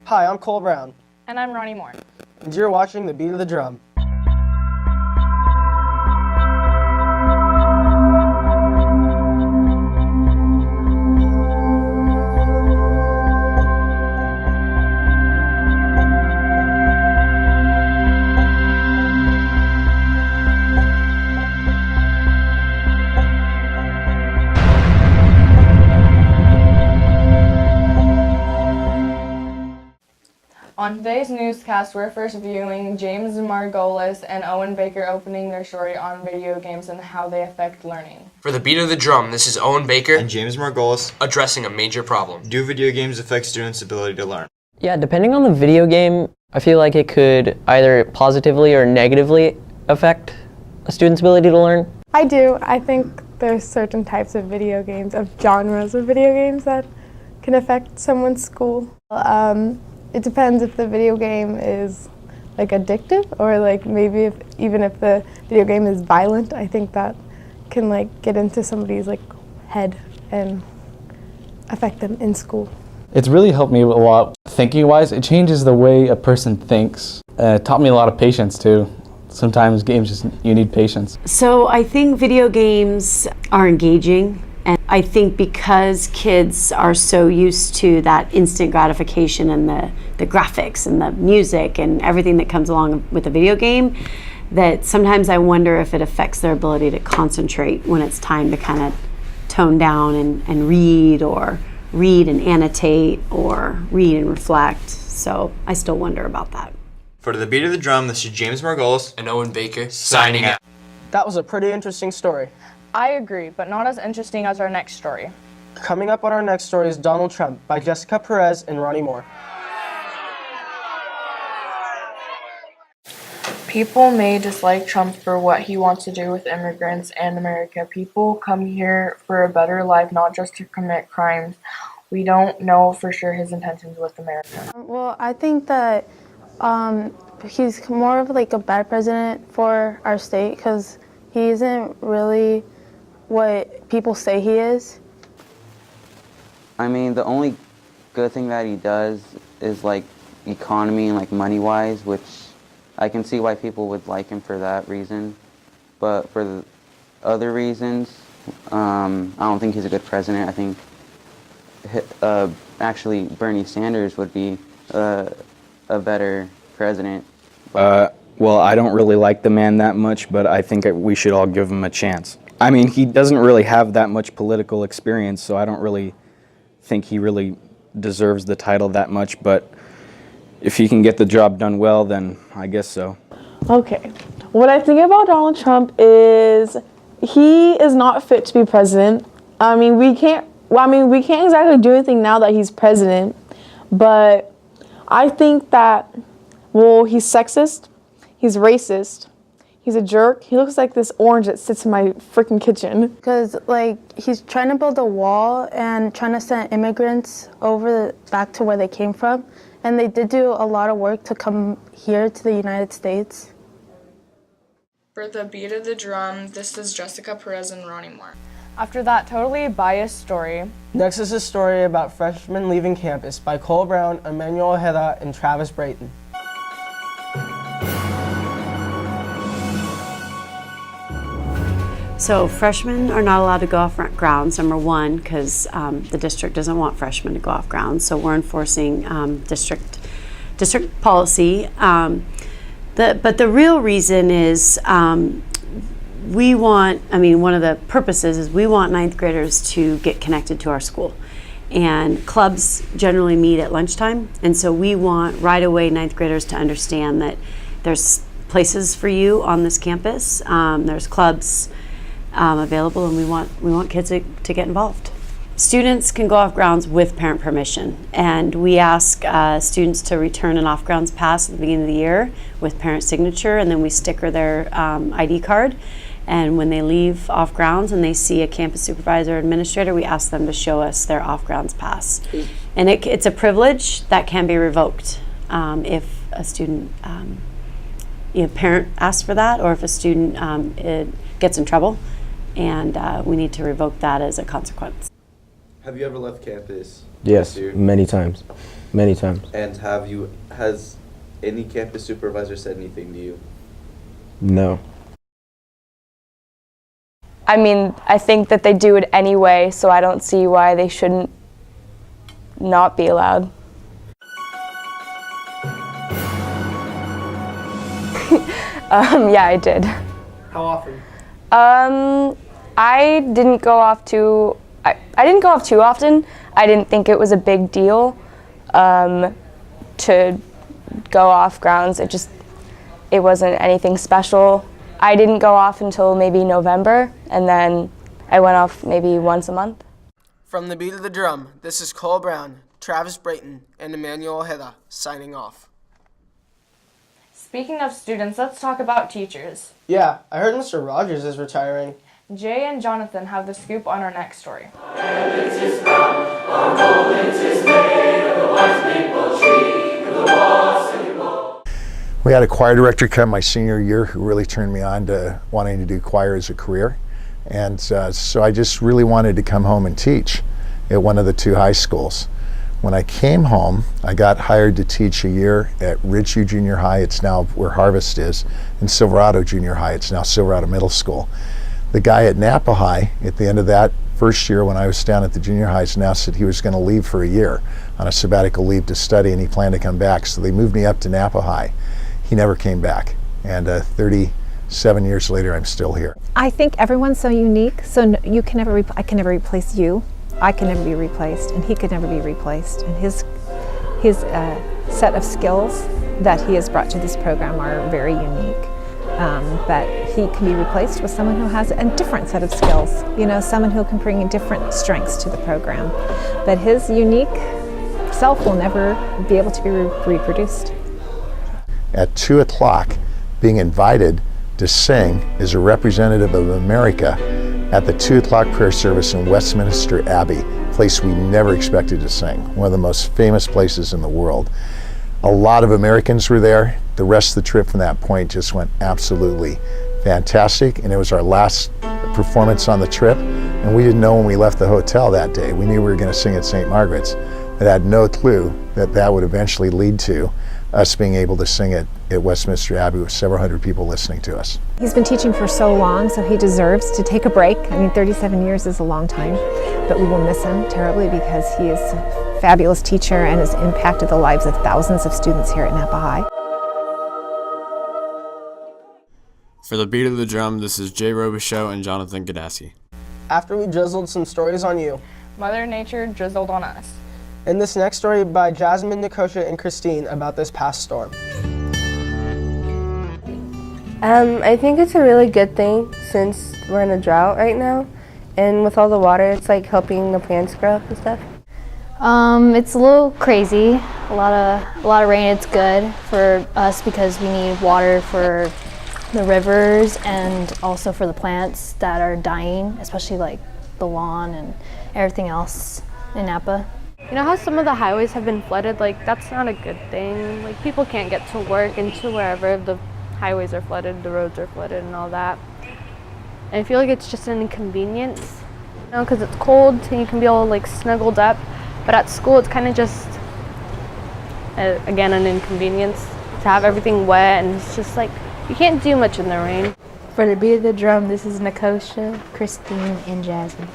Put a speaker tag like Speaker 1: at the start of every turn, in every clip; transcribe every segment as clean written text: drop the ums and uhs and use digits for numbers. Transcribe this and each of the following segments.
Speaker 1: Hi, I'm Cole Brown.
Speaker 2: And I'm Ronnie Moore.
Speaker 1: And you're watching The Beat of the Drum.
Speaker 2: On today's newscast, we're first viewing James Margolis and Owen Baker opening their story on video games and how they affect learning.
Speaker 3: For The Beat of the Drum, this is Owen Baker
Speaker 4: and James Margolis
Speaker 3: addressing a major problem.
Speaker 4: Do video games affect students' ability to learn?
Speaker 5: Yeah, depending on the video game, I feel like it could either positively or negatively affect a student's ability to learn.
Speaker 6: I do. I think there's certain types of video games, of genres of video games that can affect someone's school. It depends if the video game is like addictive or like maybe even if the video game is violent. I think that can like get into somebody's like head and affect them in school.
Speaker 7: It's really helped me a lot thinking-wise. It changes the way a person thinks. It taught me a lot of patience too. Sometimes games you need patience.
Speaker 8: So I think video games are engaging. And I think because kids are so used to that instant gratification and the graphics and the music and everything that comes along with a video game, that sometimes I wonder if it affects their ability to concentrate when it's time to kind of tone down and read and annotate or read and reflect. So I still wonder about that.
Speaker 4: For The Beat of the Drum, this is James Margolis
Speaker 3: and Owen Baker signing out.
Speaker 1: That was a pretty interesting story.
Speaker 2: I agree, but not as interesting as our next story.
Speaker 1: Coming up on our next story is Donald Trump by Jessica Perez and Ronnie Moore.
Speaker 2: People may dislike Trump for what he wants to do with immigrants and America. People come here for a better life, not just to commit crimes. We don't know for sure his intentions with America.
Speaker 6: Well, I think that he's more of like a bad president for our state because he isn't really what people say he is.
Speaker 9: I mean, the only good thing that he does is like economy and like money-wise, which I can see why people would like him for that reason. But for the other reasons, I don't think he's a good president. I think actually Bernie Sanders would be a better president.
Speaker 10: Well, I don't really like the man that much, but I think we should all give him a chance. I mean, he doesn't really have that much political experience, so I don't really think he really deserves the title that much, but if he can get the job done well, then I guess so.
Speaker 11: Okay. What I think about Donald Trump is he is not fit to be president. I mean, we can't exactly do anything now that he's president, but I think that, well, he's sexist. He's racist. He's a jerk. He looks like this orange that sits in my freaking kitchen.
Speaker 6: Because like he's trying to build a wall and trying to send immigrants back to where they came from. And they did do a lot of work to come here to the United States.
Speaker 2: For The Beat of the Drum, this is Jessica Perez and Ronnie Moore. After that totally biased story.
Speaker 1: Next is a story about freshmen leaving campus by Cole Brown, Emmanuel Ojeda, and Travis Brayton.
Speaker 8: So freshmen are not allowed to go off grounds, number one, because the district doesn't want freshmen to go off grounds. So we're enforcing district policy. But the real reason is one of the purposes is we want ninth graders to get connected to our school. And clubs generally meet at lunchtime. And so we want right away ninth graders to understand that there's places for you on this campus. There's clubs available, and we want kids to get involved. Students can go off grounds with parent permission, and we ask students to return an off-grounds pass at the beginning of the year with parent signature, and then we sticker their ID card. And when they leave off grounds and they see a campus supervisor or administrator, we ask them to show us their off-grounds pass. And it's a privilege that can be revoked if a student, parent asks for that, or if a student gets in trouble. And we need to revoke that as a consequence.
Speaker 12: Have you ever left campus?
Speaker 13: Yes, many times.
Speaker 12: Many times.
Speaker 13: And has any campus supervisor said anything to you?
Speaker 12: No.
Speaker 14: I mean, I think that they do it anyway, so I don't see why they shouldn't not be allowed. Yeah, I did.
Speaker 1: How often?
Speaker 14: I didn't go off too often. I didn't think it was a big deal to go off grounds. It wasn't anything special. I didn't go off until maybe November, and then I went off maybe once a month.
Speaker 1: From the beat of the drum, this is Cole Brown, Travis Brayton, and Emmanuel Ojeda signing off.
Speaker 2: Speaking of students, let's talk about teachers.
Speaker 1: Yeah, I heard Mr. Rogers is retiring.
Speaker 2: Jay and Jonathan have the scoop on our next story.
Speaker 15: We had a choir director come my senior year who really turned me on to wanting to do choir as a career. And so I just really wanted to come home and teach at one of the two high schools. When I came home, I got hired to teach a year at Ridgeview Junior High, it's now where Harvest is, and Silverado Junior High, it's now Silverado Middle School. The guy at Napa High, at the end of that first year when I was down at the junior highs, now said he was going to leave for a year on a sabbatical leave to study, and he planned to come back. So they moved me up to Napa High. He never came back, and 37 years later, I'm still here.
Speaker 16: I think everyone's so unique, so you can never. I can never replace you. I can never be replaced, and he could never be replaced. And his set of skills that he has brought to this program are very unique. But he can be replaced with someone who has a different set of skills. You know, someone who can bring different strengths to the program. But his unique self will never be able to be reproduced.
Speaker 15: At 2 o'clock, being invited to sing as a representative of America at the 2 o'clock prayer service in Westminster Abbey, a place we never expected to sing, one of the most famous places in the world. A lot of Americans were there. The rest of the trip from that point just went absolutely fantastic, and it was our last performance on the trip, and we didn't know when we left the hotel that day. We knew we were going to sing at St. Margaret's, but had no clue that that would eventually lead to us being able to sing at Westminster Abbey with several hundred people listening to us.
Speaker 16: He's been teaching for so long, so he deserves to take a break. I mean, 37 years is a long time, but we will miss him terribly because he is a fabulous teacher and has impacted the lives of thousands of students here at Napa High.
Speaker 17: For the beat of the drum, this is Jay Robichaux and Jonathan Gadassi.
Speaker 1: After we drizzled some stories on you,
Speaker 2: Mother Nature drizzled on us.
Speaker 1: In this next story by Jasmine, Nikosha, and Christine about this past storm.
Speaker 18: I think it's a really good thing since we're in a drought right now, and with all the water, it's like helping the plants grow and stuff.
Speaker 19: It's a little crazy. A lot of rain. It's good for us because we need water for the rivers and also for the plants that are dying, especially like the lawn and everything else in Napa.
Speaker 20: You know how some of the highways have been flooded? Like, that's not a good thing. Like, people can't get to work and to wherever the highways are flooded, the roads are flooded and all that. And I feel like it's just an inconvenience, you know, because it's cold and you can be all like snuggled up. But at school, it's kind of just, again, an inconvenience to have everything wet, and it's just like, you can't do much in the rain.
Speaker 21: For the beat of the drum, this is Nikosha, Christine, and Jasmine.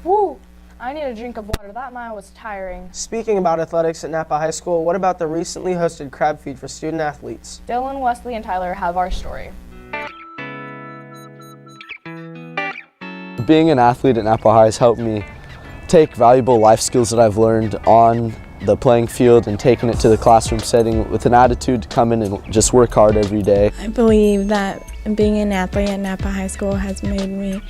Speaker 2: Woo! I need a drink of water. That mile was tiring.
Speaker 1: Speaking about athletics at Napa High School, what about the recently hosted crab feed for student athletes?
Speaker 2: Dylan, Wesley, and Tyler have our story.
Speaker 22: Being an athlete at Napa High has helped me take valuable life skills that I've learned on the playing field and taking it to the classroom setting with an attitude to come in and just work hard every day.
Speaker 23: I believe that being an athlete at Napa High School has made me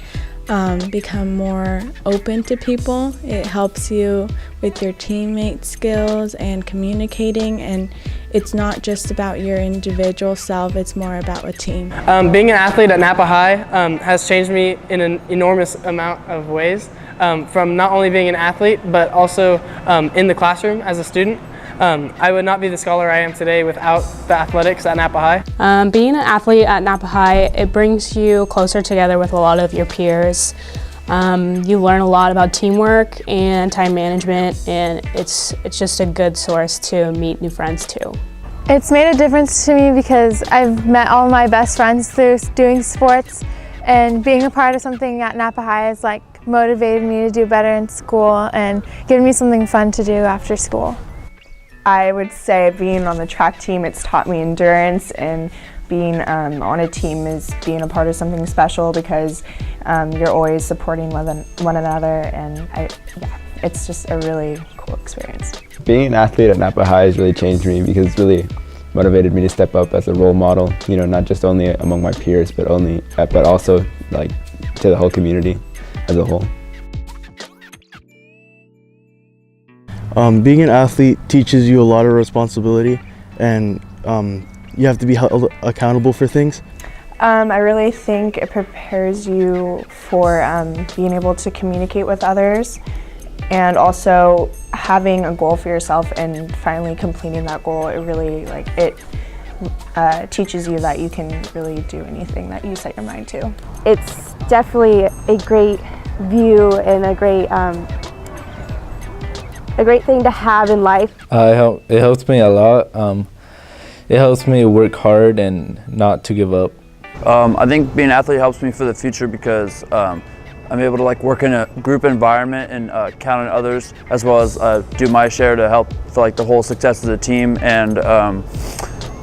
Speaker 23: become more open to people. It helps you with your teammate skills and communicating, and it's not just about your individual self, it's more about a team.
Speaker 24: Being an athlete at Napa High has changed me in an enormous amount of ways, from not only being an athlete but also in the classroom as a student. I would not be the scholar I am today without the athletics at Napa High.
Speaker 25: Being an athlete at Napa High, it brings you closer together with a lot of your peers.
Speaker 4: You learn a lot about teamwork and time management, and it's just a good source to meet new friends too.
Speaker 6: It's made a difference to me because I've met all my best friends through doing sports, and being a part of something at Napa High has like motivated me to do better in school and given me something fun to do after school.
Speaker 5: I would say being on the track team, it's taught me endurance, and being on a team is being a part of something special because you're always supporting one another, and it's just a really cool experience.
Speaker 7: Being an athlete at Napa High has really changed me because it's really motivated me to step up as a role model, you know, not just only among my peers, but also like to the whole community as a whole.
Speaker 12: Being an athlete teaches you a lot of responsibility, and you have to be held accountable for things.
Speaker 5: I really think it prepares you for being able to communicate with others, and also having a goal for yourself and finally completing that goal. It really teaches you that you can really do anything that you set your mind to.
Speaker 25: It's definitely a great view and a great thing to have in life.
Speaker 26: It helps me a lot. It helps me work hard and not to give up.
Speaker 27: I think being an athlete helps me for the future because I'm able to work in a group environment and count on others, as well as do my share to help for the whole success of the team, and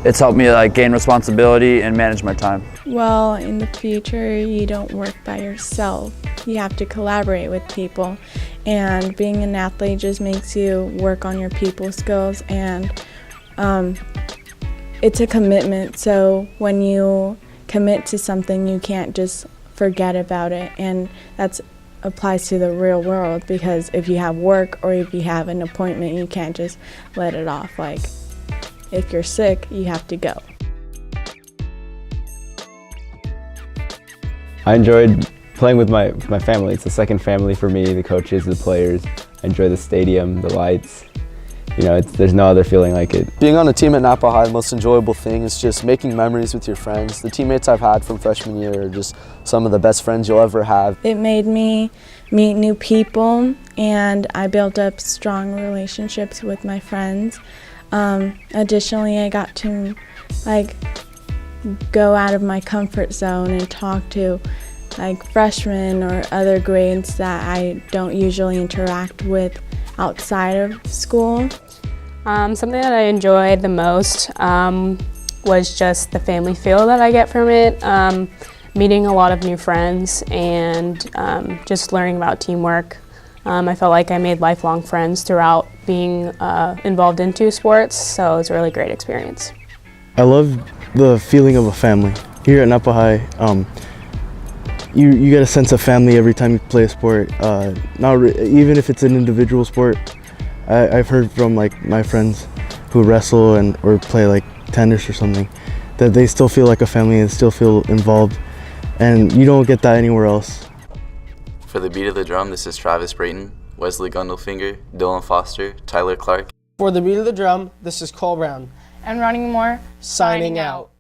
Speaker 27: it's helped me gain responsibility and manage my time.
Speaker 23: Well, in the future, you don't work by yourself. You have to collaborate with people, and being an athlete just makes you work on your people skills, and it's a commitment. So when you commit to something, you can't just forget about it, and that applies to the real world, because if you have work or if you have an appointment, you can't just let it off. Like, if you're sick, you have to go.
Speaker 7: I enjoyed playing with my family. It's a second family for me, the coaches, the players. I enjoy the stadium, the lights. You know, there's no other feeling like it.
Speaker 22: Being on a team at Napa High, the most enjoyable thing is just making memories with your friends. The teammates I've had from freshman year are just some of the best friends you'll ever have.
Speaker 23: It made me meet new people, and I built up strong relationships with my friends. Additionally, I got to go out of my comfort zone and talk to freshmen or other grades that I don't usually interact with outside of school.
Speaker 4: Something that I enjoyed the most was just the family feel that I get from it, meeting a lot of new friends, and just learning about teamwork. I felt like I made lifelong friends throughout being involved in two sports, so it's a really great experience.
Speaker 12: I love the feeling of a family. Here at Napa High, you get a sense of family every time you play a sport, even if it's an individual sport. I've heard from my friends who wrestle or play tennis or something, that they still feel like a family and still feel involved, and you don't get that anywhere else.
Speaker 28: For the beat of the drum, this is Travis Brayton, Wesley Gundelfinger, Dylan Foster, Tyler Clark.
Speaker 1: For the beat of the drum, this is Cole Brown.
Speaker 2: And Ronnie Moore,
Speaker 1: signing out.